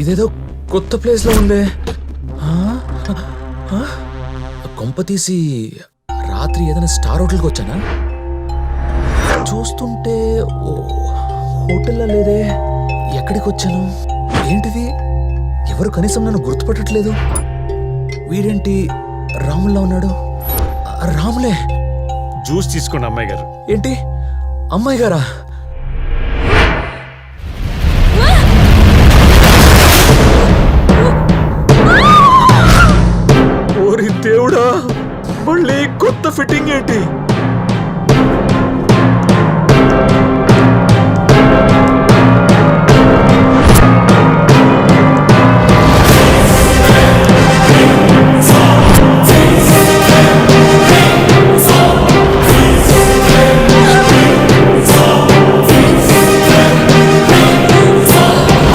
ఇదేదో కొత్త ప్లేస్లో ఉందే. కొంప తీసి రాత్రి ఏదైనా స్టార్ హోటల్కి వచ్చానా? చూస్తుంటే హోటల్లో లేదే. ఎక్కడికి వచ్చాను? ఏంటిది? ఎవరు కనీసం నన్ను గుర్తుపట్టట్లేదు. వీడేంటి రాముల్లా ఉన్నాడు? రాములే. జ్యూస్ తీసుకోండి అమ్మాయి గారు. ఏంటి అమ్మాయి గారా? ఓరి దేవుడా, మళ్ళీ కొత్త ఫిట్టింగ్ ఏంటి?